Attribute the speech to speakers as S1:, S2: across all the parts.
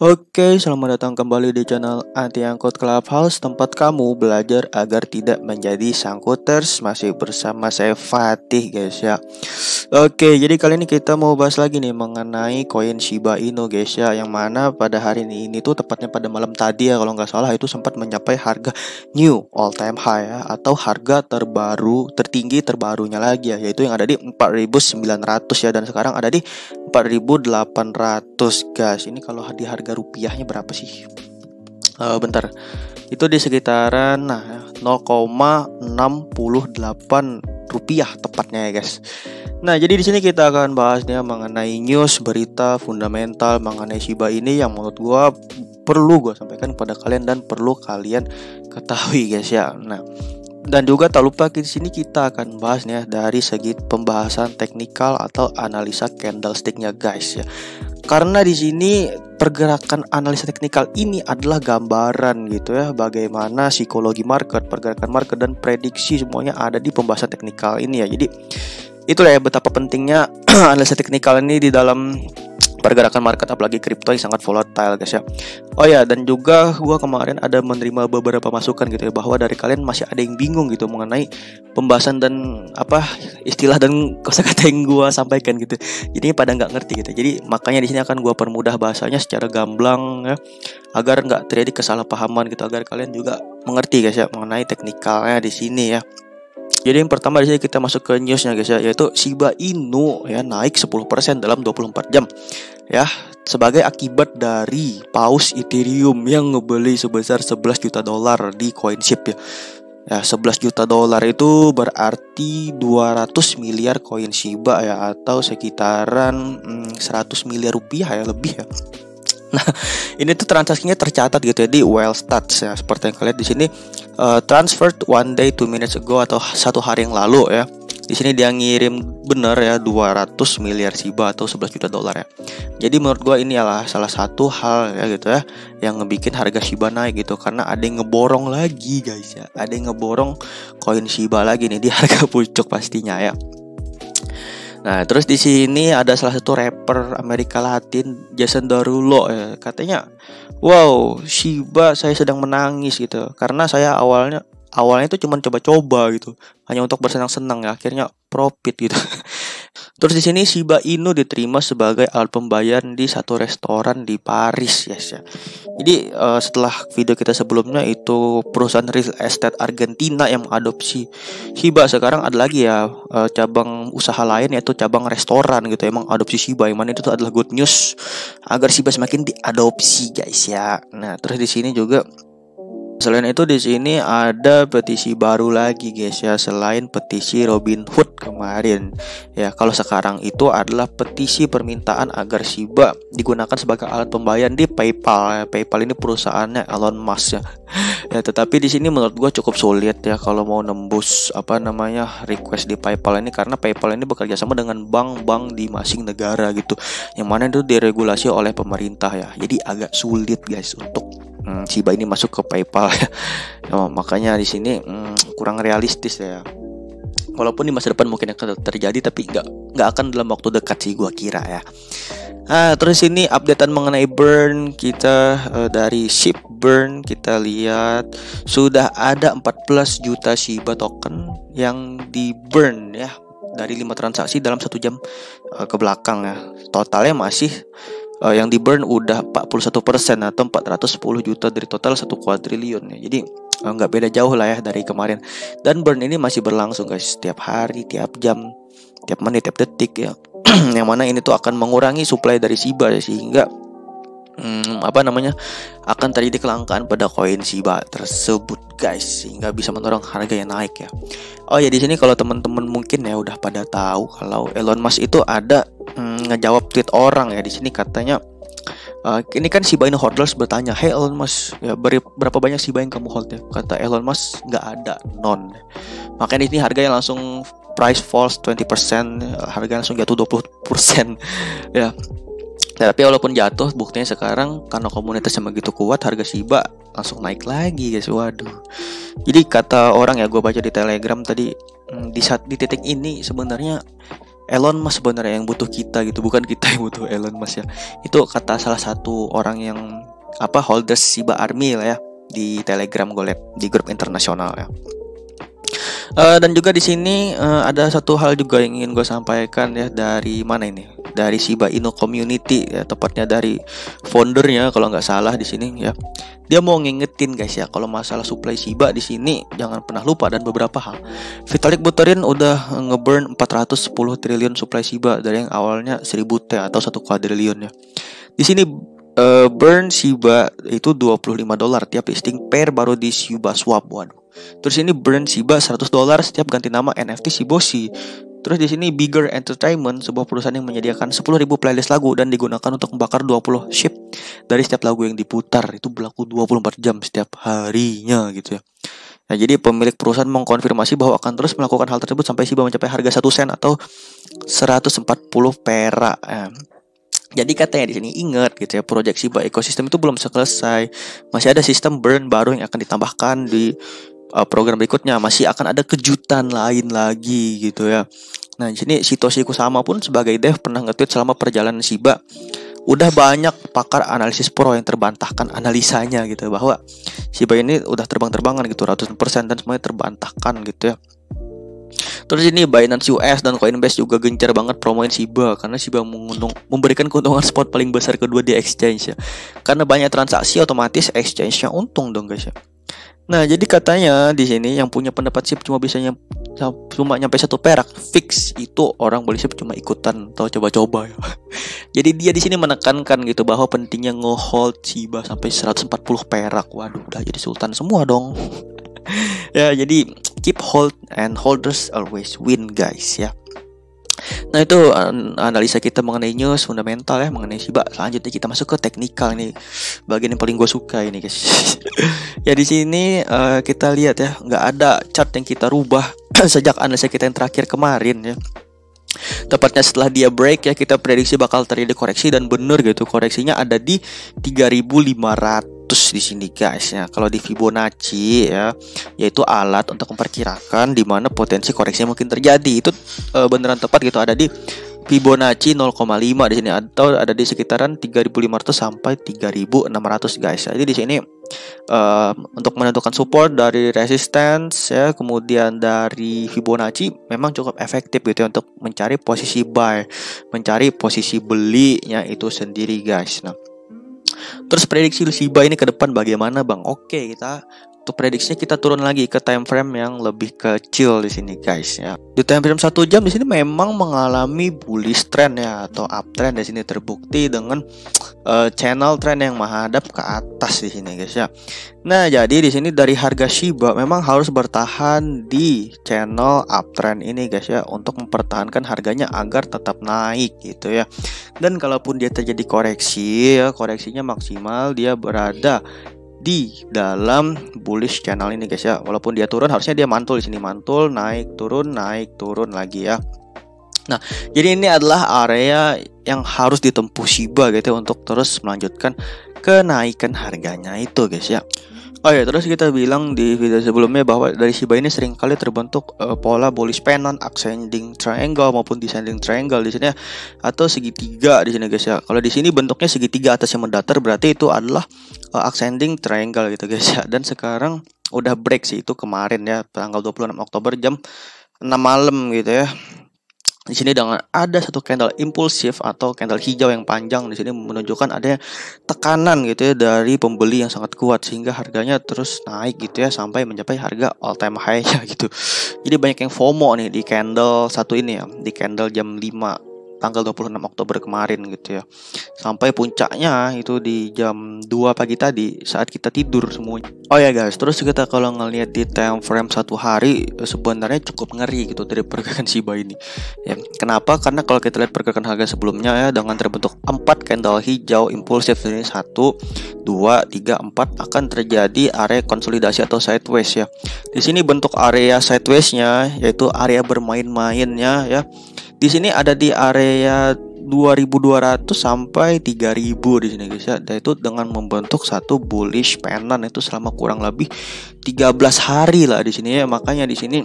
S1: Oke, selamat datang kembali di channel Anti Angkut Clubhouse, tempat kamu belajar agar tidak menjadi sangkuters. Masih bersama saya Fatih, guys ya. Oke, jadi kali ini kita mau bahas lagi nih mengenai koin Shiba Inu, guys ya. Yang mana pada hari ini tuh tepatnya pada malam tadi ya, kalau nggak salah itu sempat mencapai harga new all time high ya, atau harga terbaru tertinggi terbarunya lagi ya, yaitu yang ada di 4.900 ya, dan sekarang ada di 4.800, guys. Ini kalau di harga rupiahnya berapa sih? Bentar. Itu di sekitaran 0,68 rupiah tepatnya ya, guys. Nah, jadi di sini kita akan bahasnya mengenai news, berita fundamental mengenai Shiba ini yang menurut gua perlu gua sampaikan kepada kalian dan perlu kalian ketahui, guys ya. Nah, dan juga tak lupa di sini kita akan bahas nih ya, dari segi pembahasan teknikal atau analisa candlesticknya, guys ya. Karena di sini pergerakan analisa teknikal ini adalah gambaran gitu ya, bagaimana psikologi market, pergerakan market dan prediksi semuanya ada di pembahasan teknikal ini ya. Jadi itulah ya betapa pentingnya analisa teknikal ini di dalam pergerakan market, apalagi kripto yang sangat volatile, guys ya. Oh ya, dan juga gua kemarin ada menerima beberapa masukan gitu ya, bahwa dari kalian masih ada yang bingung gitu mengenai pembahasan dan istilah dan kosakata yang gua sampaikan gitu. Jadi pada nggak ngerti gitu. Jadi makanya di sini akan gua permudah bahasanya secara gamblang ya, agar nggak terjadi kesalahpahaman gitu, agar kalian juga mengerti, guys ya, mengenai teknikalnya di sini ya. Jadi yang pertama di sini kita masuk ke newsnya, guys ya, yaitu Shiba Inu ya naik 10% dalam 24 jam ya, sebagai akibat dari paus Ethereum yang ngebeli sebesar 11 juta dolar di CoinShip ya. Ya, 11 juta dolar itu berarti 200 miliar koin Shiba ya, atau sekitaran 100 miliar rupiah ya, lebih ya. Nah, ini tuh transaksinya tercatat gitu ya di Wellstats ya, seperti yang kalian di sini, transferred one day 2 minutes ago, atau satu hari yang lalu ya. Di sini dia ngirim bener ya 200 miliar Shiba atau 11 juta dolar ya. Jadi menurut gua ini adalah salah satu hal ya gitu ya yang ngebikin harga Shiba naik gitu, karena ada yang ngeborong lagi, guys ya. Ada yang ngeborong koin Shiba lagi nih di harga pucuk pastinya ya. Nah, terus di sini ada salah satu rapper Amerika Latin, Jason Derulo ya. Katanya, "Wow, Shiba saya sedang menangis gitu. Karena saya awalnya itu cuma coba-coba gitu, hanya untuk bersenang-senang ya, akhirnya profit gitu." Terus di sini Shiba Inu diterima sebagai alat pembayaran di satu restoran di Paris, yes ya. Jadi setelah video kita sebelumnya itu perusahaan real estate Argentina yang mengadopsi Shiba, sekarang ada lagi ya cabang usaha lain, yaitu cabang restoran gitu, emang adopsi Shiba, yang mana itu tuh adalah good news agar Shiba semakin diadopsi, guys ya. Nah, terus di sini juga selain itu di sini ada petisi baru lagi, guys ya, selain petisi Robinhood kemarin. Ya, kalau sekarang itu adalah petisi permintaan agar Shiba digunakan sebagai alat pembayaran di PayPal. PayPal ini perusahaannya Elon Musk ya. Ya, tetapi di sini menurut gue cukup sulit ya kalau mau nembus request di PayPal ini, karena PayPal ini bekerja sama dengan bank-bank di masing negara gitu, yang mana itu diregulasi oleh pemerintah ya. Jadi agak sulit, guys, untuk Shiba ini masuk ke PayPal ya. Makanya di sini kurang realistis ya. Walaupun di masa depan mungkin akan terjadi, tapi nggak akan dalam waktu dekat sih gua kira ya. Terus ini updatean mengenai burn kita, dari Ship Burn kita lihat sudah ada 14 juta Shiba token yang di burn ya, dari 5 transaksi dalam 1 jam ke belakang ya. Totalnya masih yang di burn udah 41% atau 410 juta dari total 1 kuadriliun ya. Jadi nggak beda jauh lah ya dari kemarin. Dan burn ini masih berlangsung, guys, setiap hari, tiap jam, tiap menit, tiap detik ya. Yang mana ini tuh akan mengurangi supply dari Shiba ya, sehingga akan terjadi kelangkaan pada koin Shiba tersebut, guys, sehingga bisa mendorong harganya naik ya. Oh ya, di sini kalau teman-teman mungkin ya udah pada tahu kalau Elon Musk itu ada ngejawab tweet orang ya. Di sini katanya, ini kan Shiba Inu holders bertanya, "Hey Elon Musk, ya berapa banyak Shiba yang kamu hold ya?" Kata Elon Musk, "Nggak ada, none." Makanya di sini harganya langsung price falls 20%, harga langsung jatuh 20% ya. Tapi walaupun jatuh, buktinya sekarang karena komunitasnya begitu kuat, harga Shiba langsung naik lagi, guys. Waduh. Jadi kata orang ya, gue baca di Telegram tadi, di titik ini sebenarnya Elon Musk sebenarnya yang butuh kita gitu, bukan kita yang butuh Elon Musk ya. Itu kata salah satu orang yang holders Shiba Army lah ya di Telegram gue liat di grup internasional ya. Dan juga di sini ada satu hal juga yang ingin gue sampaikan ya, dari mana ini? Dari Shiba Inu Community ya, tepatnya dari foundernya kalau nggak salah di sini ya. Dia mau ngingetin guys ya, kalau masalah supply Shiba di sini jangan pernah lupa dan beberapa hal. Vitalik Buterin udah ngeburn 410 triliun supply Shiba dari yang awalnya 1000 T atau 1 kuadriliun ya. Di sini burn Shiba itu $25 tiap listing pair baru di Shiba Swap. Waduh. Terus ini burn Shiba $100 setiap ganti nama NFT Shiboshi. Terus di sini Bigger Entertainment, sebuah perusahaan yang menyediakan 10.000 playlist lagu dan digunakan untuk membakar 20 chip dari setiap lagu yang diputar. Itu berlaku 24 jam setiap harinya gitu ya. Nah, jadi pemilik perusahaan mengkonfirmasi bahwa akan terus melakukan hal tersebut sampai Shiba mencapai harga 1 sen atau 140 perak. Jadi katanya di sini ingat gitu ya, proyek Shiba ekosistem itu belum selesai. Masih ada sistem burn baru yang akan ditambahkan di program berikutnya. Masih akan ada kejutan lain lagi gitu ya. Nah, di sini Satoshi Kusama pun sebagai dev pernah nge-tweet selama perjalanan Shiba, udah banyak pakar analisis pro yang terbantahkan analisanya gitu, bahwa Shiba ini udah terbang-terbangan gitu, ratusan persen, dan semuanya terbantahkan gitu ya. Terus ini Binance US dan Coinbase juga gencar banget promoin Shiba karena Shiba memberikan keuntungan spot paling besar kedua di exchange ya. Karena banyak transaksi otomatis exchange-nya untung dong guys ya. Nah, jadi katanya di sini yang punya pendapat SHIB cuma nyampe 1 perak fix, itu orang beli SHIB cuma ikutan atau coba-coba ya. Jadi dia di sini menekankan gitu bahwa pentingnya nge-hold Shiba sampai 140 perak. Waduh, udah jadi sultan semua dong. Ya, jadi keep hold and holders always win guys ya. Nah, itu analisa kita mengenai news fundamental ya, mengenai Shiba. Selanjutnya kita masuk ke teknikal, ini bagian yang paling gue suka ini guys. Ya, di sini kita lihat ya, nggak ada chart yang kita rubah sejak analisa kita yang terakhir kemarin ya. Tepatnya setelah dia break ya, kita prediksi bakal terjadi koreksi, dan bener gitu, koreksinya ada di 3.500 di sini guys ya. Kalau di Fibonacci ya, yaitu alat untuk memperkirakan di mana potensi koreksi mungkin terjadi, itu beneran tepat gitu, ada di Fibonacci 0,5 di sini, atau ada di sekitaran 3.500 sampai 3.600 guys. Jadi di sini untuk menentukan support dari resistance ya, kemudian dari Fibonacci memang cukup efektif gitu ya, untuk mencari posisi buy, mencari posisi belinya itu sendiri guys. Nah, terus prediksi Shiba ini ke depan bagaimana bang? Oke, kita untuk prediksinya kita turun lagi ke time frame yang lebih kecil di sini guys ya. Di time frame 1 jam di sini memang mengalami bullish trend ya, atau uptrend di sini, terbukti dengan channel trend yang menghadap ke atas di sini guys ya. Nah, jadi di sini dari harga Shiba memang harus bertahan di channel uptrend ini guys ya, untuk mempertahankan harganya agar tetap naik gitu ya. Dan kalaupun dia terjadi koreksi ya, koreksinya maksimal dia berada di dalam bullish channel ini guys ya. Walaupun dia turun, harusnya dia mantul di sini, mantul, naik turun lagi ya. Nah, jadi ini adalah area yang harus ditempuh Shiba gitu ya, untuk terus melanjutkan kenaikan harganya itu guys ya. Oh ya, terus kita bilang di video sebelumnya bahwa dari Shiba ini seringkali terbentuk pola bullish pennant, ascending triangle maupun descending triangle di sini ya, atau segitiga di sini guys ya. Kalau di sini bentuknya segitiga atas yang mendatar, berarti itu adalah ascending triangle gitu guys ya. Dan sekarang udah break sih itu kemarin ya, tanggal 26 Oktober jam 6 malam gitu ya. Di sini dengan ada satu candle impulsif atau candle hijau yang panjang di sini menunjukkan adanya tekanan gitu ya dari pembeli yang sangat kuat, sehingga harganya terus naik gitu ya sampai mencapai harga all time high-nya gitu. Jadi banyak yang FOMO nih di candle satu ini ya, di candle jam 5 tanggal 26 Oktober kemarin gitu ya. Sampai puncaknya itu di jam 2 pagi tadi saat kita tidur semuanya. Oh ya guys, terus kita kalau ngelihat di time frame 1 hari sebenarnya cukup ngeri gitu dari pergerakan Shiba ini ya. Kenapa? Karena kalau kita lihat pergerakan harga sebelumnya ya, dengan terbentuk 4 candle hijau impulsif ini 1, 2, 3, 4 akan terjadi area konsolidasi atau sideways ya. Di sini bentuk area sideways-nya yaitu area bermain-mainnya ya. Di sini ada di area 2.200 sampai 3.000 di sini guys ya. Dan itu dengan membentuk satu bullish pennant itu selama kurang lebih 13 hari lah di sini ya. Makanya di sini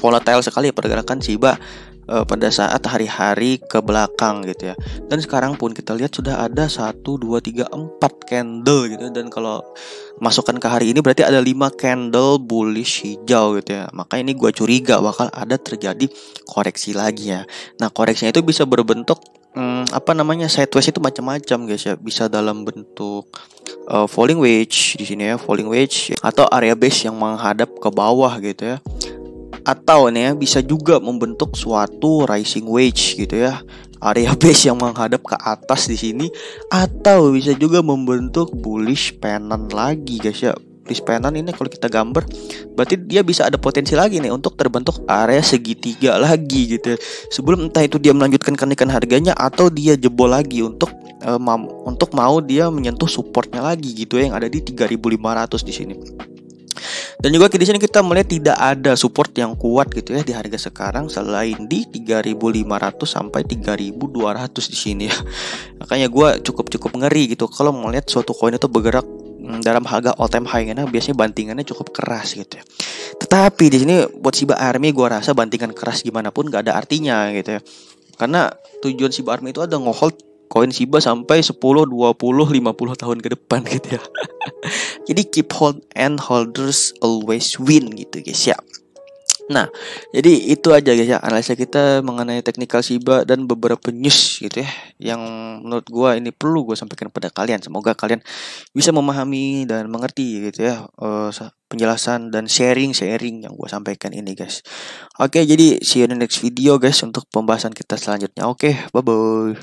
S1: volatile sekali pergerakan Shiba pada saat hari-hari ke belakang gitu ya. Dan sekarang pun kita lihat sudah ada 1, 2, 3, 4 candle gitu. Dan kalau masukkan ke hari ini berarti ada 5 candle bullish hijau gitu ya. Makanya ini gue curiga bakal ada terjadi koreksi lagi ya. Nah, koreksinya itu bisa berbentuk sideways itu macam-macam guys ya. Bisa dalam bentuk falling wedge di sini ya, falling wedge, atau area base yang menghadap ke bawah gitu ya. Atau nih ya, bisa juga membentuk suatu rising wedge gitu ya, area base yang menghadap ke atas di sini, atau bisa juga membentuk bullish pennant lagi guys ya. Bullish pennant ini kalau kita gambar berarti dia bisa ada potensi lagi nih untuk terbentuk area segitiga lagi gitu ya. Sebelum entah itu dia melanjutkan kenaikan harganya atau dia jebol lagi untuk mau dia menyentuh supportnya lagi gitu ya, yang ada di 3.500 di sini. Dan juga di sini kita melihat tidak ada support yang kuat gitu ya di harga sekarang selain di 3.500 sampai 3.200 di sini ya. Makanya gue cukup ngeri gitu kalau melihat suatu koin itu bergerak dalam harga all time high, karena biasanya bantingannya cukup keras gitu ya. Tetapi di sini buat Shiba Army gue rasa bantingan keras gimana pun gak ada artinya gitu ya. Karena tujuan Shiba Army itu ada ngehold koin Shiba sampai 10, 20, 50 tahun ke depan gitu ya. Jadi keep hold and holders always win gitu guys ya. Nah, jadi itu aja guys ya analisa kita mengenai teknikal Shiba dan beberapa news gitu ya, yang menurut gue ini perlu gue sampaikan pada kalian. Semoga kalian bisa memahami dan mengerti gitu ya penjelasan dan sharing yang gue sampaikan ini guys. Oke, jadi see you in the next video guys untuk pembahasan kita selanjutnya. Oke, bye bye.